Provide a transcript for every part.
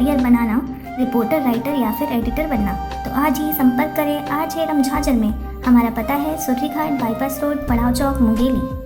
Career बनाना, reporter, writer या फिर editor बनना, तो आज ही संपर्क करें RJ रमझाजर में। हमारा पता है सुर्रीघाट, बाईपास रोड, पड़ाव चौक, मुंगेली।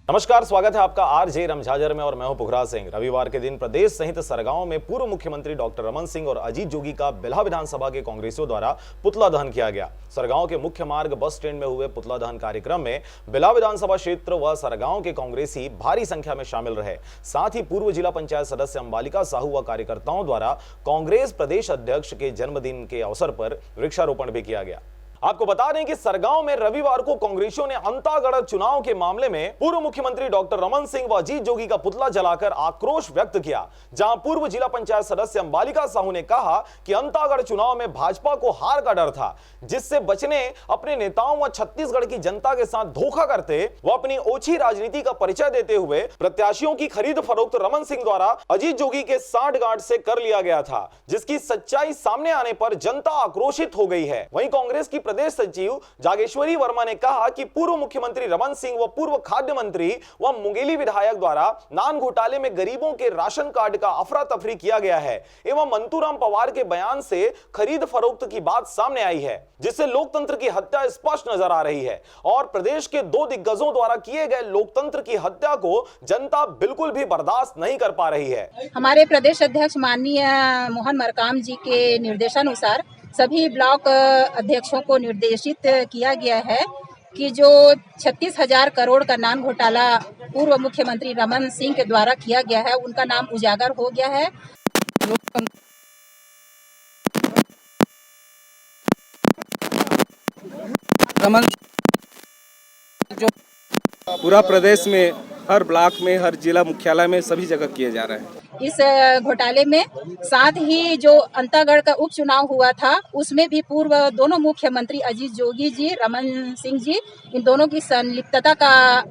नमस्कार, स्वागत है आपका RJ रमझाजर में और मैं हूं पुखराज सिंह। रविवार के दिन प्रदेश सहित सरगांव में पूर्व मुख्यमंत्री डॉक्टर रमन सिंह और अजीत जोगी का बिल्हा विधानसभा के कांग्रेसियों द्वारा पुतला दहन किया गया। सरगांव के मुख्य मार्ग बस स्टैंड में हुए पुतला दहन कार्यक्रम में बिल्हा विधानसभा क्षेत्र व सरगांव के कांग्रेसी भारी संख्या में शामिल रहे। साथ ही पूर्व जिला पंचायत सदस्य अंबालिका साहू व कार्यकर्ताओं द्वारा कांग्रेस प्रदेश अध्यक्ष के जन्मदिन के अवसर पर वृक्षारोपण भी किया गया। आपको बता दें कि सरगांव में रविवार को कांग्रेसियों ने अंतागढ़ चुनाव के मामले में पूर्व मुख्यमंत्री डॉक्टर रमन सिंह व अजीत जोगी का पुतला जलाकर आक्रोश व्यक्त किया। जहां पूर्व जिला पंचायत सदस्य अंबालिका साहू ने कहा कि अंतागढ़ चुनाव में भाजपा को हार का डर था, जिससे बचने अपने नेताओं व छत्तीसगढ़ की जनता के साथ धोखा करते व अपनी ओछी राजनीति का परिचय देते हुए प्रत्याशियों की खरीद फरोख्त रमन सिंह द्वारा अजीत जोगी के सांठगांठ से कर लिया गया था, जिसकी सच्चाई सामने आने पर जनता आक्रोशित हो गई है। वहीं कांग्रेस की प्रदेश सचिव जागेश्वरी वर्मा ने कहा कि पूर्व मुख्यमंत्री रमन सिंह व पूर्व खाद्य मंत्री व मुंगेली विधायक द्वारा नान घोटाले में गरीबों के राशन कार्ड का अफरा तफरी किया गया है एवं मंतूराम पवार के बयान से खरीद फरोख्त की बात सामने आई है, जिससे लोकतंत्र की हत्या स्पष्ट नजर आ रही है और प्रदेश के दो दिग्गजों द्वारा किए गए लोकतंत्र की हत्या को जनता बिल्कुल भी बर्दाश्त नहीं कर पा रही है। हमारे प्रदेश अध्यक्ष माननीय मोहन मरकाम जी के निर्देशानुसार सभी ब्लॉक अध्यक्षों को निर्देशित किया गया है कि जो 36,000 करोड़ का नान घोटाला पूर्व मुख्यमंत्री रमन सिंह के द्वारा किया गया है, उनका नाम उजागर हो गया है। रमन जो पूरा प्रदेश में हर ब्लॉक में, हर जिला मुख्यालय में सभी जगह किए जा रहे हैं। इस घोटाले में साथ ही जो अंतागढ़ का उपचुनाव हुआ था उसमें भी पूर्व दोनों मुख्यमंत्री अजीत जोगी जी, रमन सिंह जी, इन दोनों की संलिप्तता का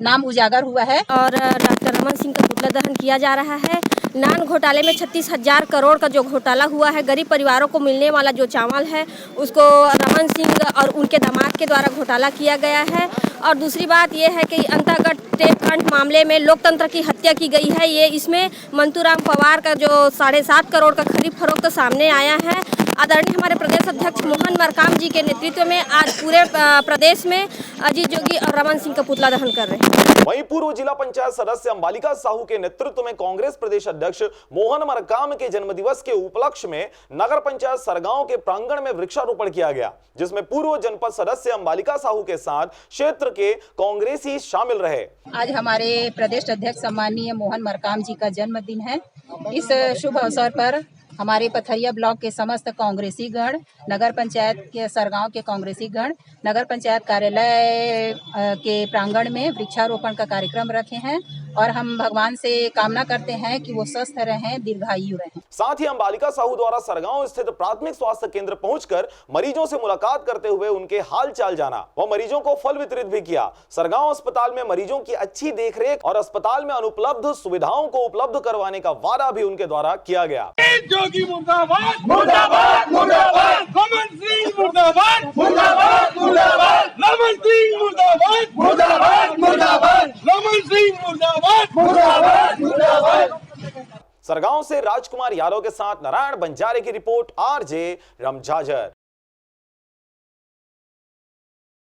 नाम उजागर हुआ है। और डॉक्टर रमन सिंह का पुतला दहन किया जा रहा है। नान घोटाले में 36,000 करोड़ का जो घोटाला हुआ है, गरीब परिवारों को मिलने वाला जो चावल है उसको रमन सिंह और उनके दामाद के द्वारा घोटाला किया गया है। और दूसरी बात यह है कि अंतागढ़ टेप कांड मामले में लोकतंत्र की हत्या की गई है। ये इसमें मंतूराम पवार का जो 7.5 करोड़ का खरीद फरोख्त सामने आया है। आदरणीय हमारे प्रदेश अध्यक्ष मोहन मरकाम जी के नेतृत्व में आज पूरे प्रदेश में अजीत जोगी और रमन सिंह का पुतला दहन कर रहे हैं। वहीं पूर्व जिला पंचायत सदस्य अंबालिका साहू के नेतृत्व में कांग्रेस प्रदेश अध्यक्ष मोहन मरकाम के जन्मदिवस के उपलक्ष्य में नगर पंचायत सरगांव के प्रांगण में वृक्षारोपण किया गया, जिसमें पूर्व जनपद सदस्य अंबालिका साहू के साथ क्षेत्र के कांग्रेसी शामिल रहे। आज हमारे प्रदेश अध्यक्ष सम्माननीय मोहन मरकाम जी का जन्मदिन है। इस शुभ अवसर पर हमारे पथरिया ब्लॉक के समस्त कांग्रेसी गण, नगर पंचायत के सरगांव के कांग्रेसी गण नगर पंचायत कार्यालय के प्रांगण में वृक्षारोपण का कार्यक्रम रखे हैं और हम भगवान से कामना करते हैं कि वो स्वस्थ रहें, दीर्घायु रहें। साथ ही अंबालिका साहू द्वारा सरगांव स्थित प्राथमिक स्वास्थ्य केंद्र पहुंचकर मरीजों से मुलाकात करते हुए उनके हाल चाल जाना व मरीजों को फल वितरित भी किया। सरगांव अस्पताल में मरीजों की अच्छी देखरेख और अस्पताल में अनुपलब्ध सुविधाओं को उपलब्ध करवाने का वादा भी उनके द्वारा किया गया। जोगी मुर्दाबाद, मुर्दाबाद, मुर्दाबाद, रमन सिंह मुर्दाबाद, मुर्दाबाद, मुर्दाबाद, रमन सिंह मुर्दाबाद, मुर्दाबाद, मुर्दाबाद, रमन सिंह मुर्दाबाद, मुर्दाबाद, मुर्दाबाद। सरगांव से राजकुमार यादव के साथ नारायण बंजारे की रिपोर्ट, RJ रमझाजर।